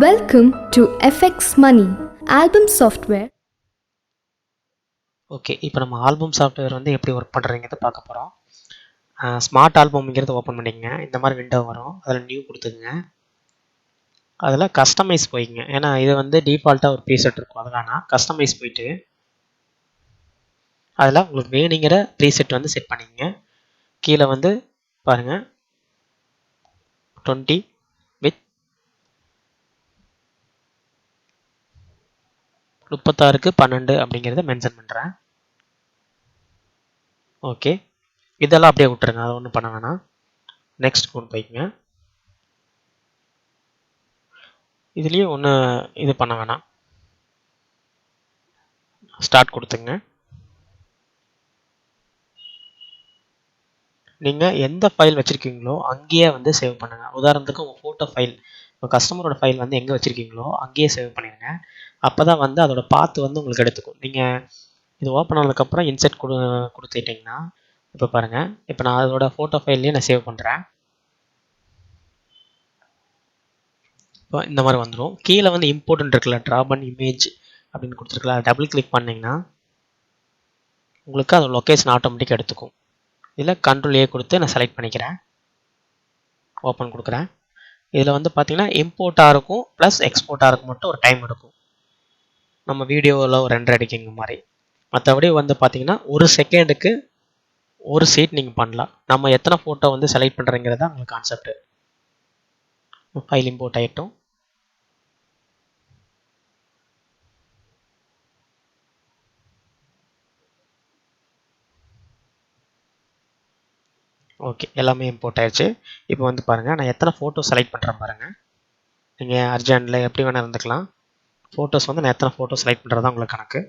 Welcome to FX Money Album Software. Okay, இப்போ நம்ம album software வந்து எப்படி ஒர்க் பண்ணுறீங்கிறத பார்க்க போகிறோம். ஸ்மார்ட் ஆல்பம்ங்கிறத ஓப்பன் பண்ணிக்கங்க. இந்த மாதிரி விண்டோ வரும். அதில் நியூ கொடுத்துக்குங்க. அதில் கஸ்டமைஸ் போய்க்குங்க. ஏன்னா இது வந்து டிஃபால்ட்டாக ஒரு ப்ரீசெட் இருக்கும். அதனால கஸ்டமைஸ் போயிட்டு அதில் உங்களுக்கு வேணுங்கிற ப்ரீசெட் வந்து செட் பண்ணிக்கங்க. கீழே வந்து பாருங்கள் 20 வித் 36:12 அப்படிங்கிறத மென்ஷன் பண்ணுறேன். ஓகே, இதெல்லாம் அப்படியே விட்டுருங்க. அதை ஒன்றும் பண்ண வேணாம். நெக்ஸ்ட் கொண்டு போய்க்குங்க. இதுலேயும் ஒன்று இது பண்ண வேணாம். ஸ்டார்ட் கொடுத்துங்க. நீங்கள் எந்த ஃபைல் வச்சுருக்கீங்களோ அங்கேயே வந்து சேவ் பண்ணுங்கள். உதாரணத்துக்கு உங்கள் ஃபோட்டோ ஃபைல், இப்போ கஸ்டமரோட ஃபைல் வந்து எங்கே வச்சுருக்கீங்களோ அங்கேயே சேவ் பண்ணிடுங்க. அப்போ தான் வந்து அதோட பாத்து வந்து உங்களுக்கு எடுத்துக்கும். நீங்கள் இது ஓப்பன் ஆனதுக்கப்புறம் இன்செர்ட் கொடுத்துட்டிங்கன்னா இப்போ பாருங்கள், இப்போ நான் அதோட ஃபோட்டோ ஃபைல்லையே நான் சேவ் பண்ணுறேன். இப்போ இந்த மாதிரி வந்துடும். கீழே வந்து இம்போர்ட்னு இருக்குல்ல, ட்ராப் அண்ட் இமேஜ் அப்படின்னு கொடுத்துருக்கல, டபுள் கிளிக் பண்ணிங்கன்னா உங்களுக்கு அதோட லொக்கேஷன் ஆட்டோமேட்டிக்காக எடுத்துக்கும். இதில் கண்ட்ரோல் ஏ கொடுத்து நான் செலக்ட் பண்ணிக்கிறேன். ஓப்பன் கொடுக்குறேன். இதில் வந்து பார்த்தீங்கன்னா இம்போர்ட்டாக இருக்கும் ப்ளஸ் எக்ஸ்போர்ட்டாக இருக்கும் மட்டும் ஒரு டைம் எடுக்கும். நம்ம வீடியோவில் ஒரு ரெண்டர் அடிக்கிங்க மாதிரி. மற்றபடி வந்து பார்த்தீங்கன்னா ஒரு செகண்டுக்கு ஒரு சீட் நீங்கள் பண்ணலாம். நம்ம எத்தனை ஃபோட்டோ வந்து செலக்ட் பண்ணுறங்கிறதா உங்களுக்கு கான்செப்ட். ஃபைல் இம்போர்ட் ஆகிட்டோம். ஓகே, எல்லாமே இம்போர்ட் ஆயிடுச்சு. இப்போ வந்து பாருங்கள், நான் எத்தனை ஃபோட்டோ செலக்ட் பண்ணுறேன் பாருங்கள். நீங்கள் அர்ஜென்ட்டில் எப்படி வேணால் இருந்துக்கலாம். ஃபோட்டோஸ் வந்து நான் எத்தனை ஃபோட்டோ செலக்ட் பண்ணுறது தான் உங்களுக்கு கணக்கு.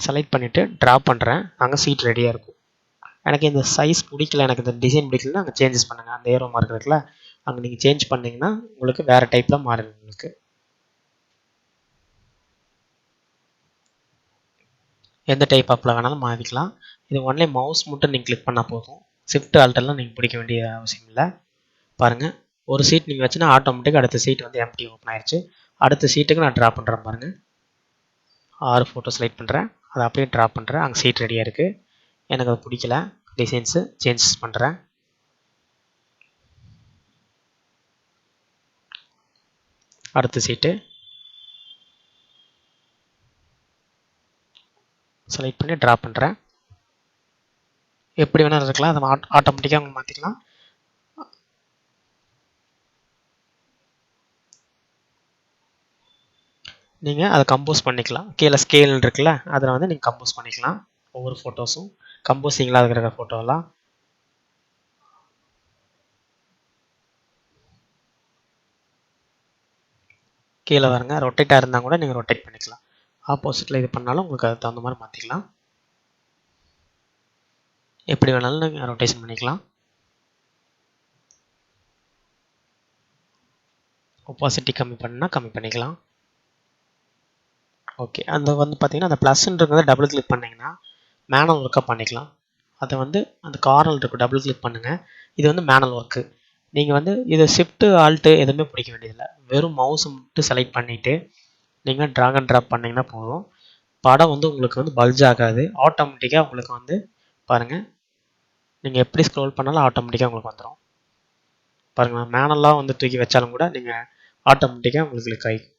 செலக்ட் பண்ணிவிட்டு ட்ராப் பண்ணுறேன். அங்கே சீட் ரெடியாக இருக்கும். எனக்கு இந்த சைஸ் பிடிக்கல, எனக்கு இந்த டிசைன் பிடிக்கலன்னா அங்கே சேஞ்சஸ் பண்ணுங்கள். அந்த ஏரோ மார்க் இருக்குல்ல, அங்கே நீங்கள் சேஞ்ச் பண்ணிங்கன்னா உங்களுக்கு வேறு டைப்பில் மாறுங்க. உங்களுக்கு எந்த டைப் ஆப்பில் வேணாலும் மாற்றிக்கலாம். இது ஒன்லி மவுஸ் மட்டும் நீங்கள் கிளிக் பண்ணால் போதும். ஷிஃப்ட் ஆல்ட்டெல்லாம் நீங்கள் பிடிக்க வேண்டிய அவசியம் இல்லை. பாருங்கள், ஒரு சீட் நீங்கள் வச்சுன்னா ஆட்டோமேட்டிக்காக அடுத்த சீட் வந்து எம்டி ஓப்பன் ஆயிடுச்சு. அடுத்த சீட்டுக்கு நான் ட்ராப் பண்ணுறேன் பாருங்கள். 6 ஃபோட்டோ செலக்ட் பண்ணுறேன், அதை அப்படியே ட்ராப் பண்ணுறேன். அங்கே சீட் ரெடியாக இருக்குது. எனக்கு அது பிடிக்கல, டிசைன்ஸு சேஞ்சஸ் பண்ணுறேன். அடுத்த சீட்டு செலக்ட் பண்ணி ட்ராப் பண்ணுறேன். எப்படி வேணாலும் இருக்கலாம், அதை ஆட்டோமேட்டிக்காக அவங்க மாற்றிக்கலாம். நீங்கள் அதை கம்போஸ் பண்ணிக்கலாம். கீழே ஸ்கேல் இருக்குல்ல, அதில் வந்து நீங்கள் கம்போஸ் பண்ணிக்கலாம். ஒவ்வொரு ஃபோட்டோஸும் கம்போஸிங்களாக இருக்கிற ஃபோட்டோலாம் கீழே வருங்க. ரொட்டேட்டாக இருந்தால் கூட நீங்கள் ரொட்டேட் பண்ணிக்கலாம். ஆப்போசிட்டில் இது பண்ணாலும் உங்களுக்கு அதுக்கு தகுந்த மாதிரி மாற்றிக்கலாம். எப்படி வேணாலும் நீங்கள் ரொட்டேஷன் பண்ணிக்கலாம். ஒப்பாசிட்டி கம்மி பண்ணால் கம்மி பண்ணிக்கலாம். ஓகே, அந்த வந்து பார்த்தீங்கன்னா அந்த ப்ளஸ்ன்றதை டபுள் கிளிக் பண்ணிங்கன்னா மேனுவல் ஒர்க்காக பண்ணிக்கலாம். அதை வந்து அந்த கார்னர் இருக்கும், டபுள் கிளிக் பண்ணுங்கள். இது வந்து மேனுவல் ஒர்க்கு. நீங்கள் வந்து இது ஷிஃப்ட்டு ஆல்ட்டு எதுவுமே பிடிக்க வேண்டியதில்லை. வெறும் மவுஸ் மட்டும் செலக்ட் பண்ணிவிட்டு நீங்கள் ட்ராக் அண்ட் ட்ராப் பண்ணிங்கன்னா போதும். படம் வந்து உங்களுக்கு வந்து பல்ஜ் ஆகாது. ஆட்டோமேட்டிக்காக உங்களுக்கு வந்து பாருங்கள், நீங்கள் எப்படி ஸ்க்ரோல் பண்ணாலும் ஆட்டோமேட்டிக்காக உங்களுக்கு வந்துடும். பாருங்கள், மேனலாக வந்து தூக்கி வச்சாலும் கூட நீங்கள் ஆட்டோமேட்டிக்காக உங்களுக்கு கிளிக் ஆகிக்கும்.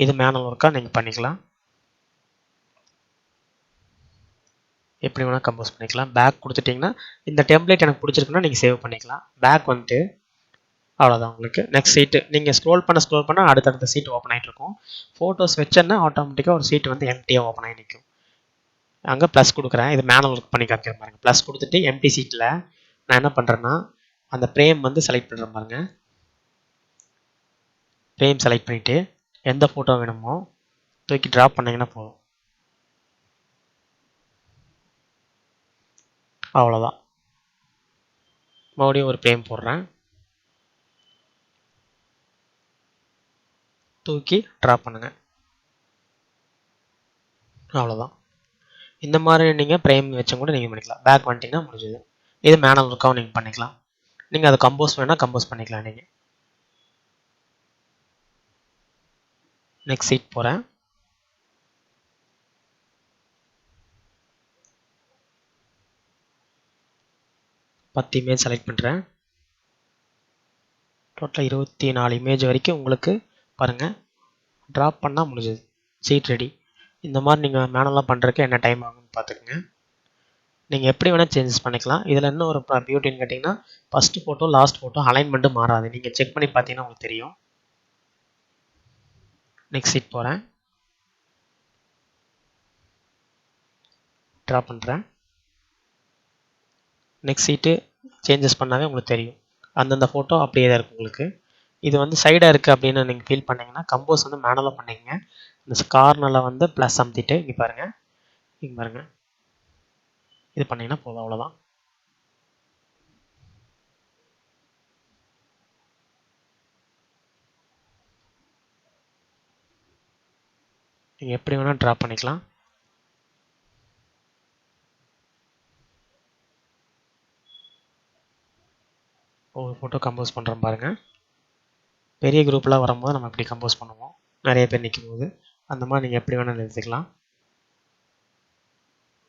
இது மேனுவல் ஒர்க்காக நீங்கள் பண்ணிக்கலாம். எப்படி வேணால் கம்போஸ் பண்ணிக்கலாம். பேக் கொடுத்துட்டிங்கன்னா இந்த டெம்ப்ளேட் எனக்கு பிடிச்சிருக்குன்னா நீங்கள் சேவ் பண்ணிக்கலாம். பேக் வந்துட்டு அவ்வளோதான் உங்களுக்கு. நெக்ஸ்ட் சீட்டு நீங்கள் ஸ்க்ரோல் பண்ண அடுத்தடுத்த சீட் ஓப்பன் ஆகிட்டு இருக்கும். ஃபோட்டோஸ் வச்சேன்னா ஆட்டோமேட்டிக்காக ஒரு சீட் வந்து எம்டியாக ஓப்பன் ஆகி நிற்கும். அங்கே ப்ளஸ் கொடுக்குறேன். இது மேனுவல் ஒர்க் பண்ணி காமிக்கிற பாருங்க. ப்ளஸ் கொடுத்துட்டு எம்டி சீட்டில் நான் என்ன பண்ணுறேன்னா அந்த ஃப்ரேம் வந்து செலக்ட் பண்ணுற பாருங்க. ஃப்ரேம் செலக்ட் பண்ணிவிட்டு எந்த ஃபோட்டோ வேணுமோ தூக்கி ட்ராப் பண்ணிங்கன்னா போதும். அவ்வளோதான். மறுபடியும் ஒரு ஃப்ரேம் போடுறேன், தூக்கி ட்ராப் பண்ணுங்கள். அவ்வளோதான். இந்த மாதிரி நீங்கள் ஃப்ரேம் வச்சும் கூட நீங்கள் பண்ணிக்கலாம். பேக் வந்துட்டிங்கன்னா முடிஞ்சது. இது மேனுவல் ஒர்க்காகவும் நீங்கள் பண்ணிக்கலாம். நீங்கள் அதை கம்போஸ் வேணால் கம்போஸ் பண்ணிக்கலாம். நீங்கள் நெக்ஸ்ட் சீட் போகிறேன். பத்து இமேஜ் செலக்ட் பண்ணுறேன். டோட்டலாக 24 இமேஜ் வரைக்கும் உங்களுக்கு பாருங்கள் ட்ராப் பண்ணால் முடிஞ்சது. Seat ready. இந்த மாதிரி நீங்கள் மேனுவலாக பண்ணுறதுக்கு என்ன டைம் ஆகும்னு பார்த்துக்குங்க. நீங்கள் எப்படி வேணால் சேஞ்சஸ் பண்ணிக்கலாம். இதில் என்ன ஒரு பியூட்டின்னு கேட்டிங்கன்னா, first photo last photo alignment மாறாது. நீங்கள் செக் பண்ணி பார்த்தீங்கன்னா உங்களுக்கு தெரியும். நெக்ஸ்ட் சீட் போகிறேன். ட்ரா பண்ணுறேன். நெக்ஸ்ட் சீட்டு சேஞ்சஸ் பண்ணாவே உங்களுக்கு தெரியும். அந்தந்த ஃபோட்டோ அப்படியே தான் இருக்கும் உங்களுக்கு. இது வந்து சைடாக இருக்குது அப்படின்னு நீங்கள் ஃபீல் பண்ணிங்கன்னா கம்போஸ் வந்து மேனுவலாக பண்ணிக்கங்க. இந்த கார்னரில் வந்து ப்ளஸ் அமுத்திட்டு இங்கே பாருங்கள், இங்கே பாருங்கள், இது பண்ணிங்கன்னா போதும். அவ்வளோதான். நீங்கள் எப்படி வேணால் ட்ரா பண்ணிக்கலாம். ஒரு ஃபோட்டோ கம்போஸ் பண்ணுறோம் பாருங்கள். பெரிய குரூப்லாம் வரும்போது நம்ம இப்படி கம்போஸ் பண்ணுவோம். நிறைய பேர் நிற்கும் போது அந்த மாதிரி நீங்கள் எப்படி வேணாலும் எடுத்துக்கலாம்.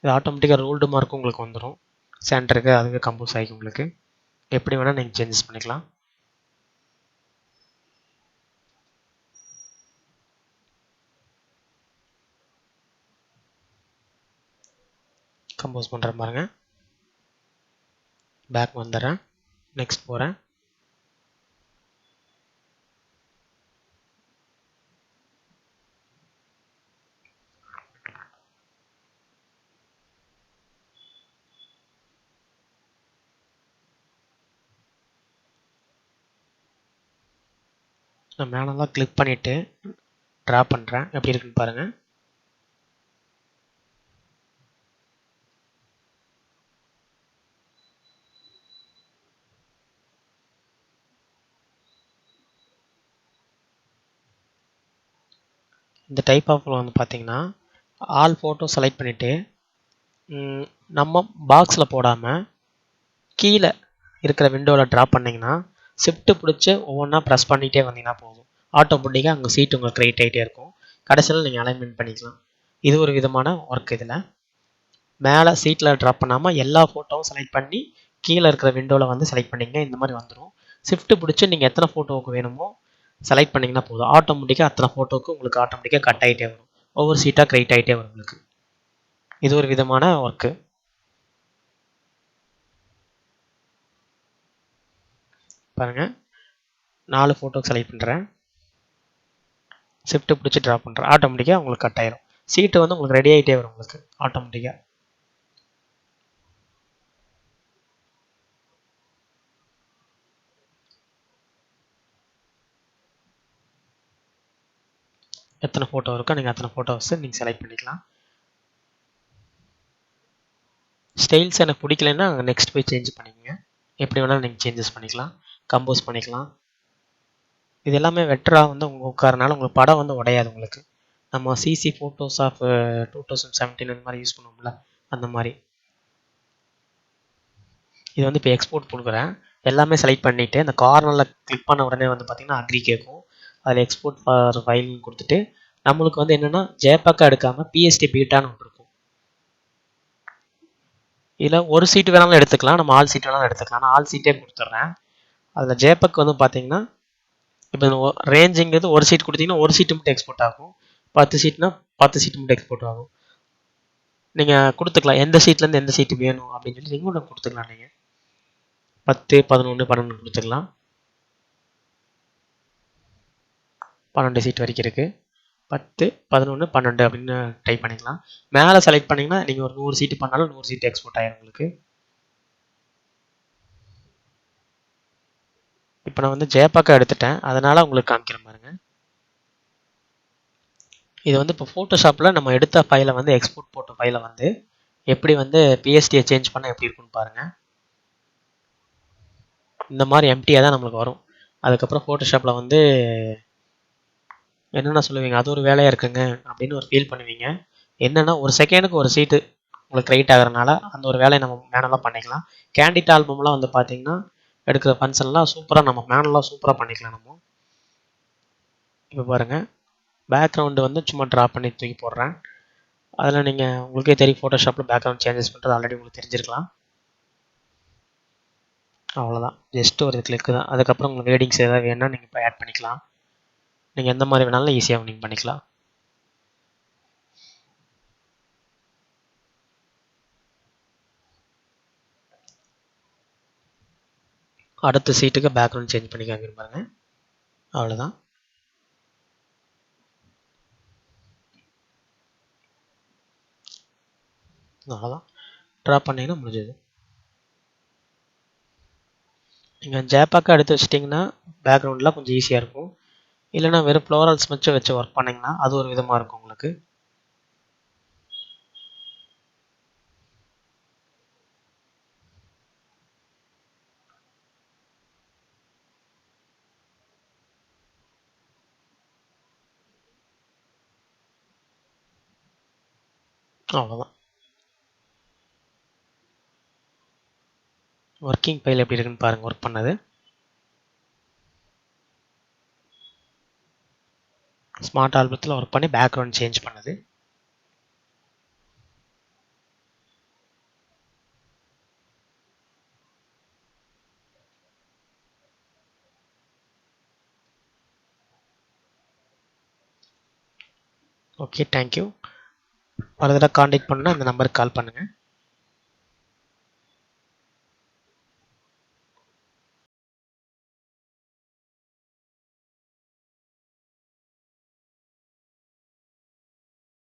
இது ஆட்டோமேட்டிக்காக ரோல்டு மார்க்கும் உங்களுக்கு வந்துடும். சென்டருக்கு அதுவே கம்போஸ் ஆகிக்கும் உங்களுக்கு. எப்படி வேணால் நீங்கள் சேஞ்சஸ் பண்ணிக்கலாம். கம்போஸ் பண்ணுற பாருங்க. பேக் வந்துடுறேன். நெக்ஸ்ட் போகிறேன். நான் மேலெல்லாம் கிளிக் பண்ணிவிட்டு ட்ரா பண்ணுறேன். எப்படி இருக்குன்னு பாருங்கள். இந்த டைப் ஆஃப் வந்து பார்த்தீங்கன்னா ஆல் ஃபோட்டோ செலக்ட் பண்ணிவிட்டு நம்ம பாக்ஸில் போடாமல் கீழே இருக்கிற விண்டோவில் ட்ரா பண்ணிங்கன்னா ஷிஃப்ட்டு பிடிச்சி ஒவ்வொன்றா ப்ரெஸ் பண்ணிகிட்டே வந்தீங்கன்னா போதும். ஆட்டோமேட்டிக்காக அங்கே சீட் உங்களுக்கு க்ரியேட் ஆகிட்டே இருக்கும். கடைசியில் நீங்கள் அலைன்மெண்ட் பண்ணிக்கலாம். இது ஒரு விதமான ஒர்க். இதில் மேலே சீட்டில் ட்ராப் பண்ணாமல் எல்லா ஃபோட்டோவும் செலக்ட் பண்ணி கீழே இருக்கிற விண்டோவில் வந்து செலக்ட் பண்ணிங்க. இந்த மாதிரி வந்துடும். ஷிஃப்ட்டு பிடிச்சி நீங்கள் எத்தனை ஃபோட்டோவுக்கு வேணுமோ செலக்ட் பண்ணிங்கன்னா போதும். ஆட்டோமேட்டிக்காக அத்தனை ஃபோட்டோவுக்கு உங்களுக்கு ஆட்டோமேட்டிக்காக கட் ஆகிட்டே வரும். ஒவ்வொரு சீட்டாக க்ரியேட் ஆகிட்டே வரும் உங்களுக்கு. இது ஒரு விதமான ஒர்க்கு. பாருங்கள், 4 ஃபோட்டோக்கு செலக்ட் பண்ணுறேன். ஷிஃப்ட்டு பிடிச்சி ட்ரா பண்ணுறேன். ஆட்டோமேட்டிக்காக உங்களுக்கு கட் ஆயிரும். சீட்டு வந்து உங்களுக்கு ரெடி ஆகிட்டே வரும் உங்களுக்கு ஆட்டோமேட்டிக்காக. எத்தனை ஃபோட்டோ இருக்கோ நீங்கள் அத்தனை ஃபோட்டோஸை நீங்கள் செலக்ட் பண்ணிக்கலாம். ஸ்டைல்ஸ் எனக்கு பிடிக்கலன்னா நெக்ஸ்ட் போய் சேஞ்ச் பண்ணிக்கங்க. எப்படி வேணாலும் நீங்கள் சேஞ்சஸ் பண்ணிக்கலாம், கம்போஸ் பண்ணிக்கலாம். இது எல்லாமே வெட்டராக வந்து உங்கள் உட்காரனால உங்களுக்கு படம் வந்து உடையாது உங்களுக்கு. நம்ம சிசி ஃபோட்டோஸ் ஆஃப் 2017 இந்த மாதிரி யூஸ் பண்ணுவோம்ல, அந்த மாதிரி. இது வந்து இப்போ எக்ஸ்போர்ட் கொடுக்குறேன். எல்லாமே செலக்ட் பண்ணிவிட்டு இந்த கார்னரில் கிளிக் பண்ண உடனே வந்து பார்த்திங்கன்னா அக்ரி கேட்கும். அதில் எக்ஸ்போர்ட் ஃபார் ஃபைல்னு கொடுத்துட்டு நம்மளுக்கு வந்து என்னென்னா ஜேபக்காக எடுக்காமல் பிஎஸ்டி பீட்டான்னு ஒன்று இருக்கும். இதில் ஒரு சீட்டு வேணாலும் எடுத்துக்கலாம், நம்ம ஆல் சீட் வேணாலும் எடுத்துக்கலாம். நான் ஆல் சீட்டே கொடுத்துட்றேன். அதில் ஜேபக் வந்து பார்த்தீங்கன்னா இப்போ ரேஞ்சுங்கிறது ஒரு சீட் கொடுத்தீங்கன்னா ஒரு சீட்டு மட்டும் எக்ஸ்போர்ட் ஆகும். 10 சீட்னா 10 சீட்டு மட்டும் எக்ஸ்போர்ட் ஆகும். நீங்கள் கொடுத்துக்கலாம் எந்த சீட்லேருந்து எந்த சீட்டு வேணும் அப்படின்னு சொல்லி நீங்கள் ஒன்று கொடுத்துக்கலாம். நீங்கள் 10, 11, 12 கொடுத்துக்கலாம். 12 சீட் வரைக்கும் இருக்குது. 10, 11, 12 அப்படின்னு டைப் பண்ணிக்கலாம். மேலே செலக்ட் பண்ணிங்கன்னா நீங்கள் ஒரு 100 சீட்டு பண்ணாலும் 100 சீட்டு எக்ஸ்போர்ட் ஆகிடும் உங்களுக்கு. இப்போ நான் வந்து ஜேபாக்கா எடுத்துட்டேன், அதனால் உங்களுக்கு காமிக்கிற பாருங்க. இது வந்து இப்போ ஃபோட்டோஷாப்பில் நம்ம எடுத்த ஃபைலை வந்து எக்ஸ்போர்ட் போட்ட ஃபைலை வந்து எப்படி வந்து பிஎஸ்டியை சேஞ்ச் பண்ணால் எப்படி இருக்குன்னு பாருங்கள். இந்த மாதிரி எம்டியாக தான் நம்மளுக்கு வரும். அதுக்கப்புறம் ஃபோட்டோஷாப்பில் வந்து என்னென்ன சொல்லுவீங்க, அது ஒரு வேலையாக இருக்குங்க அப்படின்னு ஒரு ஃபீல் பண்ணுவீங்க. என்னென்னா ஒரு செகண்டுக்கு ஒரு சீட்டு உங்களுக்கு ரைட் ஆகிறனால அந்த ஒரு வேலையை நம்ம மேனுவலாக பண்ணிக்கலாம். கேண்டிட் ஆல்பம்லாம் வந்து பார்த்தீங்கன்னா எடுக்கிற ஃபங்க்ஷன்லாம் சூப்பராக நம்ம மேனுவலாக சூப்பராக பண்ணிக்கலாம் நம்ம. இப்போ பாருங்கள், பேக்ரவுண்டு வந்து சும்மா ட்ரா பண்ணி தூக்கி போடுறேன். அதில் நீங்கள் உங்களுக்கே தெரியும் ஃபோட்டோஷாப்பில் பேக்ரவுண்ட் சேஞ்சஸ் பண்ணுறது ஆல்ரெடி உங்களுக்கு தெரிஞ்சிருக்கலாம். அவ்வளோதான், ஜஸ்ட் ஒரு கிளிக்கு தான். அதுக்கப்புறம் உங்களுக்கு வேடிங்ஸ் எதாவது வேணுன்னா நீங்கள் இப்போ ஆட் பண்ணிக்கலாம். நீங்கள் எந்த மாதிரி வேணாலும் ஈஸியாக நீங்கள் பண்ணிக்கலாம். அடுத்த சீட்டுக்கு பேக்ரவுண்ட் சேஞ்ச் பண்ணி காமிப்பாருங்க. அவ்வளோதான். அவ்வளோதான், ட்ரா பண்ணிங்கன்னா முடிஞ்சது. நீங்கள் ஜேப்பாக்காக எடுத்து வச்சிட்டிங்கன்னா பேக்ரவுண்டில் கொஞ்சம் ஈஸியாக இருக்கும். இல்லைனா வெறும் ஃப்ளோரல்ஸ் மட்டும் வச்சு ஒர்க் பண்ணிங்கன்னா அது ஒரு விதமாக இருக்கும் உங்களுக்கு. அவ்வளோதான். ஒர்க்கிங் ஃபைல் எப்படி இருக்குன்னு பாருங்கள் ஒர்க் பண்ணது. ஸ்மார்ட் ஆல்பத்தில் ஒர்க் பண்ணி பேக்ரவுண்ட் சேஞ்ச் பண்ணது. Okay, thank you. ஃபர்தராக காண்டாக்ட் பண்ணால் இந்த நம்பருக்கு கால் பண்ணுங்கள்.